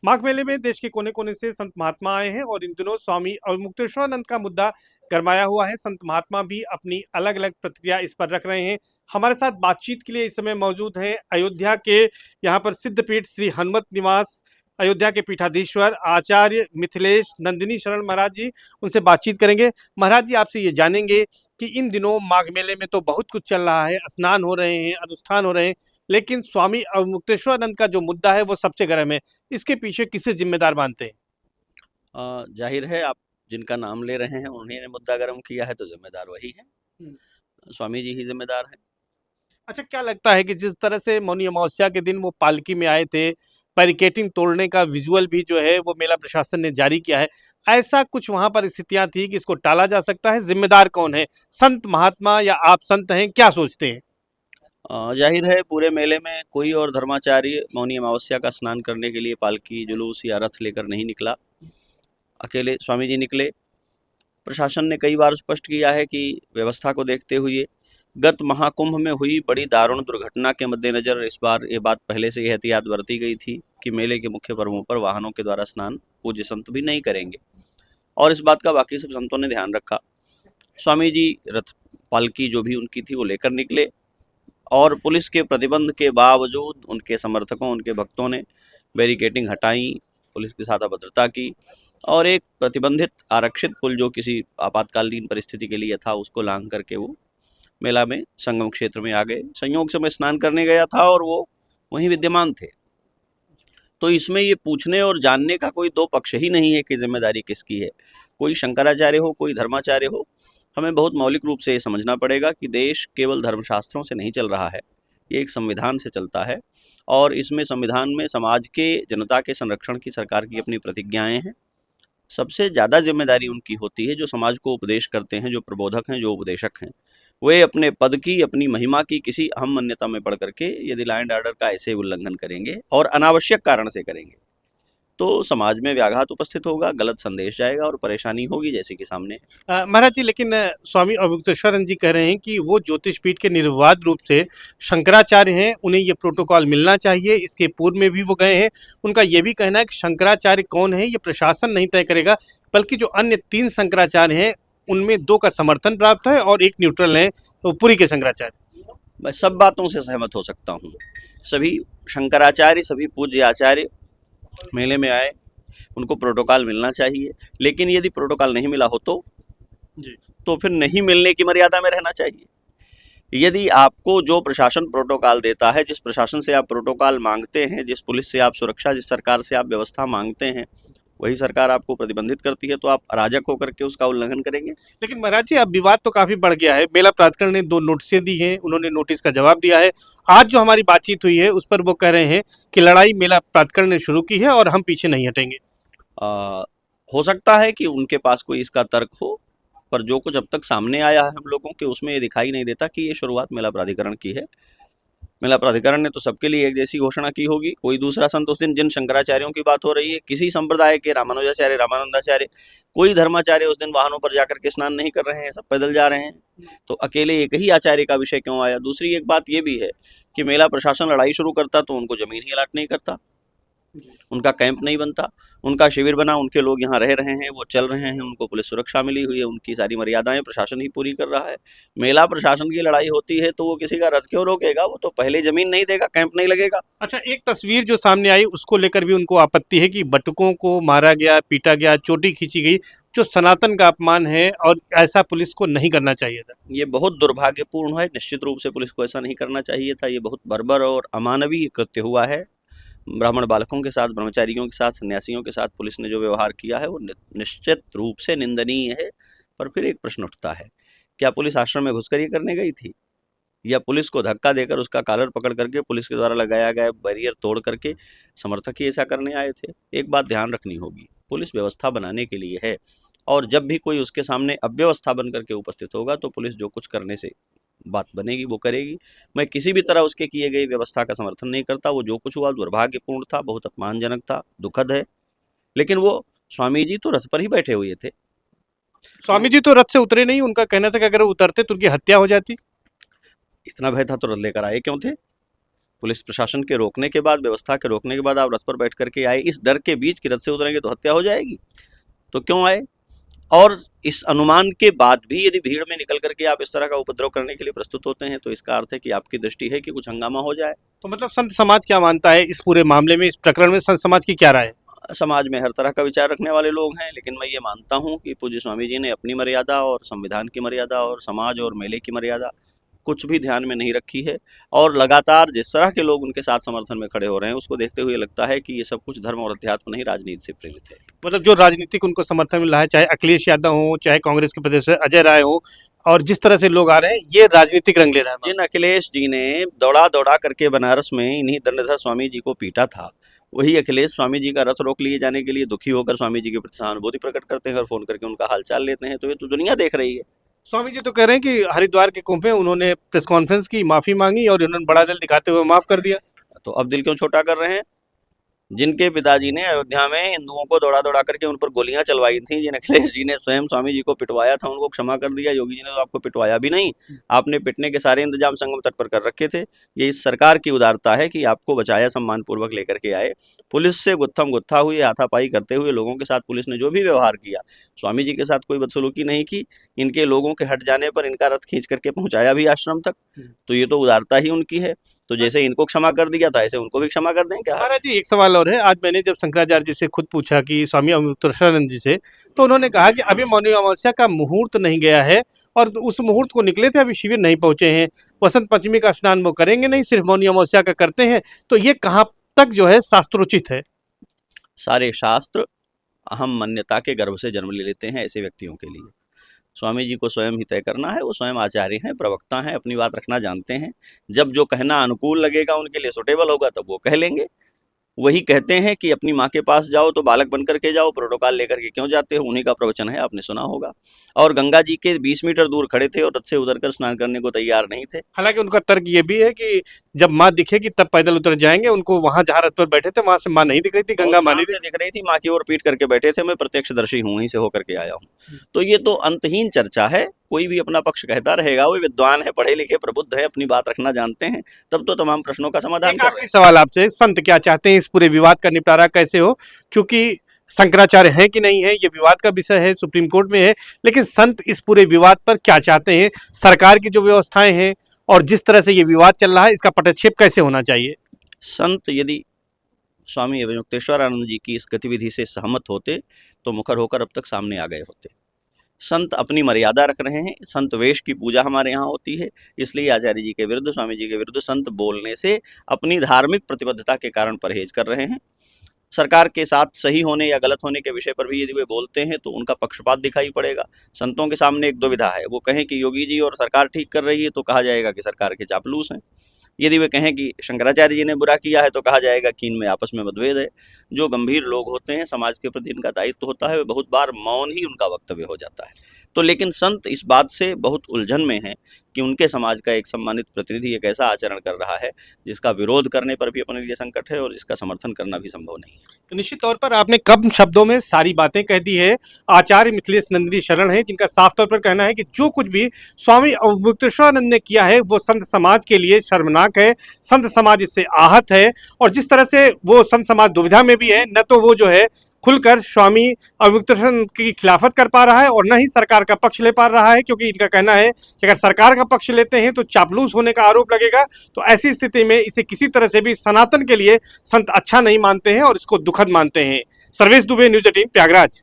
माघ मेले में देश के कोने कोने से संत महात्मा आए हैं और इन दिनों स्वामी अवमुक्तेश्वरानंद का मुद्दा गरमाया हुआ है। संत महात्मा भी अपनी अलग अलग प्रतिक्रिया इस पर रख रहे हैं। हमारे साथ बातचीत के लिए इस समय मौजूद हैं अयोध्या के यहाँ पर सिद्धपीठ श्री हनुमत निवास अयोध्या के पीठाधीश्वर आचार्य मिथिलेश नंदिनी शरण महाराज जी। उनसे बातचीत करेंगे। महाराज जी, आपसे ये जानेंगे कि इन दिनों माघ मेले में तो बहुत कुछ चल रहा है, स्नान हो रहे हैं, अनुष्ठान हो रहे हैं, लेकिन स्वामी अवमुक्तेश्वरानंद का जो मुद्दा है वो सबसे गर्म है। इसके पीछे किसे जिम्मेदार मानते हैं? जाहिर है, आप जिनका नाम ले रहे हैं उन्हीं ने मुद्दा गर्म किया है, तो जिम्मेदार वही है। स्वामी जी ही जिम्मेदार हैं। अच्छा, क्या लगता है कि जिस तरह से मौनी अमावस्या के दिन वो पालकी में आए थे, बैरिकेटिंग तोड़ने का विजुअल भी जो है वो मेला प्रशासन ने जारी किया है, ऐसा कुछ वहां पर स्थितियां थी कि इसको टाला जा सकता है? जिम्मेदार कौन है, संत महात्मा या आप संत हैं? क्या सोचते हैं? जाहिर है, पूरे मेले में कोई और धर्माचार्य मौनी अमावस्या का स्नान करने के लिए पालकी जुलूस या रथ लेकर नहीं निकला। अकेले स्वामी जी निकले। प्रशासन ने कई बार स्पष्ट किया है कि व्यवस्था को देखते हुए गत महाकुंभ में हुई बड़ी दारुण दुर्घटना के मद्देनजर इस बार ये बात पहले से ही एहतियात बरती गई थी कि मेले के मुख्य पर्वों पर वाहनों के द्वारा स्नान पूज्य संत भी नहीं करेंगे, और इस बात का बाकी सब संतों ने ध्यान रखा। स्वामी जी रथ पालकी जो भी उनकी थी वो लेकर निकले, और पुलिस के प्रतिबंध के बावजूद उनके समर्थकों, उनके भक्तों ने बैरिकेटिंग हटाई, पुलिस के साथ अभद्रता की, और एक प्रतिबंधित आरक्षित पुल जो किसी आपातकालीन परिस्थिति के लिए था उसको लांघ करके वो मेला में संगम क्षेत्र में आ गए। संयोग से मैं स्नान करने गया था और वो वहीं विद्यमान थे। तो इसमें ये पूछने और जानने का कोई दो पक्ष ही नहीं है कि जिम्मेदारी किसकी है। कोई शंकराचार्य हो, कोई धर्माचार्य हो, हमें बहुत मौलिक रूप से ये समझना पड़ेगा कि देश केवल धर्मशास्त्रों से नहीं चल रहा है, ये एक संविधान से चलता है, और इसमें संविधान में समाज के, जनता के संरक्षण की सरकार की अपनी प्रतिज्ञाएं हैं। सबसे ज़्यादा जिम्मेदारी उनकी होती है जो समाज को उपदेश करते हैं, जो प्रबोधक हैं, जो उपदेशक हैं। वे अपने पद की, अपनी महिमा की किसी अहम मान्यता में पढ़ करके यदि लॉ एंड ऑर्डर का ऐसे उल्लंघन करेंगे और अनावश्यक कारण से करेंगे तो समाज में व्याघात उपस्थित होगा, गलत संदेश जाएगा और परेशानी होगी, जैसे कि सामने है। महाराज जी, लेकिन स्वामी अवमुक्तेश्वरानंद जी कह रहे हैं कि वो ज्योतिष पीठ के निर्विवाद रूप से शंकराचार्य हैं, उन्हें ये प्रोटोकॉल मिलना चाहिए। इसके पूर्व में भी वो गए हैं। उनका ये भी कहना है कि शंकराचार्य कौन है ये प्रशासन नहीं तय करेगा, बल्कि जो अन्य 3 शंकराचार्य हैं उनमें 2 का समर्थन प्राप्त है और एक न्यूट्रल है, तो पुरी के शंकराचार्य। मैं सब बातों से सहमत हो सकता हूँ। सभी शंकराचार्य, सभी पूज्य आचार्य मेले में आए, उनको प्रोटोकॉल मिलना चाहिए, लेकिन यदि प्रोटोकॉल नहीं मिला हो तो फिर नहीं मिलने की मर्यादा में रहना चाहिए। यदि आपको जो प्रशासन प्रोटोकॉल देता है, जिस प्रशासन से आप प्रोटोकॉल मांगते हैं, जिस पुलिस से आप सुरक्षा, जिस सरकार से आप व्यवस्था मांगते हैं, वही सरकार आपको प्रतिबंधित करती है, तो आप अराजक होकर के उसका उल्लंघन करेंगे। लेकिन महाराज जी, अब विवाद तो काफी बढ़ गया है। मेला प्राधिकरण ने 2 नोटिसें दी हैं, उन्होंने नोटिस का जवाब दिया है। आज जो हमारी बातचीत हुई है उस पर वो कह रहे हैं कि लड़ाई मेला प्राधिकरण ने शुरू की है और हम पीछे नहीं हटेंगे। हो सकता है कि उनके पास कोई इसका तर्क हो, पर जो कुछ अब तक सामने आया है हम लोगों के, उसमें ये दिखाई नहीं देता कि ये शुरुआत मेला प्राधिकरण की है। मेला प्राधिकरण ने तो सबके लिए एक जैसी घोषणा की होगी। कोई दूसरा संत, उस दिन जिन शंकराचार्यों की बात हो रही है, किसी संप्रदाय के रामानुजाचार्य, रामानंदाचार्य, कोई धर्माचार्य उस दिन वाहनों पर जाकर के स्नान नहीं कर रहे हैं, सब पैदल जा रहे हैं। तो अकेले एक ही आचार्य का विषय क्यों आया? दूसरी एक बात ये भी है कि मेला प्रशासन लड़ाई शुरू करता तो उनको जमीन ही अलाट नहीं करता, उनका कैंप नहीं बनता, उनका शिविर बना, उनके लोग यहाँ रह रहे हैं, वो चल रहे हैं, उनको पुलिस सुरक्षा मिली हुई है, उनकी सारी मर्यादाएं प्रशासन ही पूरी कर रहा है। मेला प्रशासन की लड़ाई होती है तो वो किसी का रथ क्यों रोकेगा? वो तो पहले जमीन नहीं देगा, कैंप नहीं लगेगा। अच्छा, एक तस्वीर जो सामने आई उसको लेकर भी उनको आपत्ति है कि बटुकों को मारा गया, पीटा गया, चोटी खींची गई, जो सनातन का अपमान है और ऐसा पुलिस को नहीं करना चाहिए था। ये बहुत दुर्भाग्यपूर्ण है। निश्चित रूप से पुलिस को ऐसा नहीं करना चाहिए था। ये बहुत बर्बर और अमानवीय कृत्य हुआ है। ब्राह्मण बालकों के साथ, ब्रह्मचारियों के साथ, सन्यासियों के साथ पुलिस ने जो व्यवहार किया है वो निश्चित रूप से निंदनीय है। पर फिर एक प्रश्न उठता है, क्या पुलिस आश्रम में घुसकर ये करने गई थी, या पुलिस को धक्का देकर उसका कॉलर पकड़ करके पुलिस के द्वारा लगाया गया बैरियर तोड़ करके समर्थक ही ऐसा करने आए थे? एक बात ध्यान रखनी होगी, पुलिस व्यवस्था बनाने के लिए है, और जब भी कोई उसके सामने अव्यवस्था बन करके उपस्थित होगा तो पुलिस जो कुछ करने से बात बनेगी वो करेगी। मैं किसी भी तरह उसके किए गई व्यवस्था का समर्थन नहीं करता। वो जो कुछ हुआ दुर्भाग्यपूर्ण था, बहुत अपमानजनक था, दुखद है, लेकिन वो स्वामी जी तो रथ पर ही बैठे हुए थे। स्वामी जी तो रथ से उतरे नहीं। उनका कहना था कि अगर वो उतरते तो उनकी हत्या हो जाती। इतना भय था तो रथ लेकर आए क्यों थे? पुलिस प्रशासन के रोकने के बाद, व्यवस्था के रोकने के बाद आप रथ पर बैठ करके आए, इस डर के बीच कि रथ से उतरेंगे तो हत्या हो जाएगी, तो क्यों आए? और इस अनुमान के बाद भी यदि भीड़ में निकल करके आप इस तरह का उपद्रव करने के लिए प्रस्तुत होते हैं, तो इसका अर्थ है कि आपकी दृष्टि है कि कुछ हंगामा हो जाए। तो मतलब संत समाज क्या मानता है इस पूरे मामले में, इस प्रकरण में संत समाज की क्या राय है? समाज में हर तरह का विचार रखने वाले लोग हैं, लेकिन मैं ये मानता हूँ कि पूज्य स्वामी जी ने अपनी मर्यादा और संविधान की मर्यादा और समाज और मेले की मर्यादा कुछ भी ध्यान में नहीं रखी है। और लगातार जिस तरह के लोग उनके साथ समर्थन में खड़े हो रहे हैं, उसको देखते हुए लगता है कि ये सब कुछ धर्म और अध्यात्म नहीं, राजनीति से प्रेरित है। मतलब जो राजनीतिक उनको समर्थन मिल रहा है, चाहे अखिलेश यादव हो, चाहे कांग्रेस के प्रदेश अजय राय हो, और जिस तरह से लोग आ रहे हैं, ये राजनीतिक रंग ले रहा है। जिन अखिलेश जी ने दौड़ा दौड़ा करके बनारस में इन्हीं दंडधर स्वामी जी को पीटा था, वही अखिलेश स्वामी जी का रथ रोक लिए जाने के लिए दुखी होकर स्वामी जी के प्रति सहानुभूति प्रकट करते हैं और फोन करके उनका हालचाल लेते हैं। तो ये तो दुनिया देख रही है। स्वामी जी तो कह रहे हैं कि हरिद्वार के कुंभ में उन्होंने प्रेस कॉन्फ्रेंस की, माफी मांगी और उन्होंने बड़ा दिल दिखाते हुए माफ कर दिया। तो अब दिल क्यों छोटा कर रहे हैं? जिनके पिताजी ने अयोध्या में हिंदुओं को दौड़ा दौड़ा करके उन पर गोलियां चलवाई थी, जिन अखिलेश जी ने स्वयं स्वामी जी को पिटवाया था, उनको क्षमा कर दिया। योगी जी ने तो आपको पिटवाया भी नहीं, आपने पिटने के सारे इंतजाम संगम तट पर कर रखे थे। ये इस सरकार की उदारता है कि आपको बचाया, सम्मान पूर्वक लेकर के आए। पुलिस से गुत्थम गुत्था हुए, हाथापाई करते हुए लोगों के साथ पुलिस ने जो भी व्यवहार किया, स्वामी जी के साथ कोई बदसलूकी नहीं की। इनके लोगों के हट जाने पर इनका रथ खींच करके पहुंचाया भी आश्रम तक। तो ये तो उदारता ही उनकी है। तो जैसे इनको क्षमा कर दिया था, ऐसे उनको भी क्षमा कर दें क्या? महाराज जी, एक सवाल और है। आज मैंने जब शंकराचार्य जी से खुद पूछा कि स्वामी अमृतसरानंद जी से, तो उन्होंने कहा कि अभी मौनी अमावस्या का मुहूर्त नहीं गया है और उस मुहूर्त को निकले थे, अभी शिविर नहीं पहुंचे हैं। वसंत पंचमी का स्नान वो करेंगे नहीं, सिर्फ मौनी अमावस्या का करते हैं। तो ये कहाँ तक जो है शास्त्रोचित है? सारे शास्त्र अहम मान्यता के गर्भ से जन्म ले लेते हैं ऐसे व्यक्तियों के लिए। स्वामी जी को स्वयं ही तय करना है। वो स्वयं आचार्य हैं, प्रवक्ता हैं, अपनी बात रखना जानते हैं। जब जो कहना अनुकूल लगेगा, उनके लिए सुटेबल होगा, तब वो कह लेंगे। वही कहते हैं कि अपनी माँ के पास जाओ तो बालक बन करके जाओ, प्रोटोकॉल लेकर के क्यों जाते हो? उन्हीं का प्रवचन है, आपने सुना होगा। और गंगा जी के 20 मीटर दूर खड़े थे और रथ से उतरकर स्नान करने को तैयार नहीं थे। हालांकि उनका तर्क ये भी है कि जब माँ दिखेगी तब पैदल उतर जाएंगे। उनको वहां जहाँ रथ पर बैठे थे वहां से माँ नहीं दिख रही थी, गंगा माँ नहीं से दिख रही थी, माँ की ओर पीट करके बैठे थे। मैं प्रत्यक्षदर्शी हूँ, वहीं से होकर के आया हूँ। तो ये तो अंतहीन चर्चा है। कोई भी अपना पक्ष कहता रहेगा। वो विद्वान है, पढ़े लिखे, प्रबुद्ध है, अपनी बात रखना जानते हैं, तब तो तमाम प्रश्नों का समाधान एक कर आखिरी सवाल आपसे, संत क्या चाहते हैं इस पूरे विवाद का निपटारा कैसे हो? क्योंकि शंकराचार्य है कि नहीं है, ये विवाद का विषय है, सुप्रीम कोर्ट में है। लेकिन संत इस पूरे विवाद पर क्या चाहते हैं? सरकार की जो व्यवस्थाएं हैं और जिस तरह से ये विवाद चल रहा है, इसका पटक्षेप कैसे होना चाहिए? संत यदि स्वामी अवधूतेश्वरानंद जी की इस गतिविधि से सहमत होते तो मुखर होकर अब तक सामने आ गए होते। संत अपनी मर्यादा रख रहे हैं। संत वेश की पूजा हमारे यहाँ होती है, इसलिए आचार्य जी के विरुद्ध, स्वामी जी के विरुद्ध संत बोलने से अपनी धार्मिक प्रतिबद्धता के कारण परहेज कर रहे हैं। सरकार के साथ सही होने या गलत होने के विषय पर भी यदि वे बोलते हैं तो उनका पक्षपात दिखाई पड़ेगा। संतों के सामने एक दुविधा है। वो कहें कि योगी जी और सरकार ठीक कर रही है तो कहा जाएगा कि सरकार के चापलूस हैं। यदि वे कहें कि शंकराचार्य जी ने बुरा किया है तो कहा जाएगा कि इनमें आपस में मतभेद है। जो गंभीर लोग होते हैं, समाज के प्रति इनका दायित्व होता है, वे बहुत बार मौन ही उनका वक्तव्य हो जाता है। तो लेकिन संत इस बात से बहुत उलझन में हैं कि उनके समाज का एक सम्मानित प्रतिनिधि एक ऐसा आचरण कर रहा है जिसका विरोध करने पर भी अपने लिए संकट है और जिसका समर्थन करना भी संभव नहीं है। तो निश्चित तौर पर आपने कम शब्दों में सारी बातें कह दी है। आचार्य मिथिलेश नंदिनी शरण है, जिनका साफ तौर पर कहना है कि जो कुछ भी स्वामी अवधूतेश्वरानंद ने किया है वो संत समाज के लिए शर्मनाक है। संत समाज इससे आहत है और जिस तरह से वो संत समाज दुविधा में भी है, न तो वो जो है खुलकर स्वामी अवधूतेश्वरानंद की खिलाफत कर पा रहा है और न ही सरकार का पक्ष ले पा रहा है, क्योंकि इनका कहना है कि अगर सरकार का पक्ष लेते हैं तो चापलूस होने का आरोप लगेगा। तो ऐसी स्थिति में इसे किसी तरह से भी सनातन के लिए संत अच्छा नहीं मानते हैं और इसको दुखद मानते हैं। सर्वेश दुबे, न्यूज़ 18, प्रयागराज।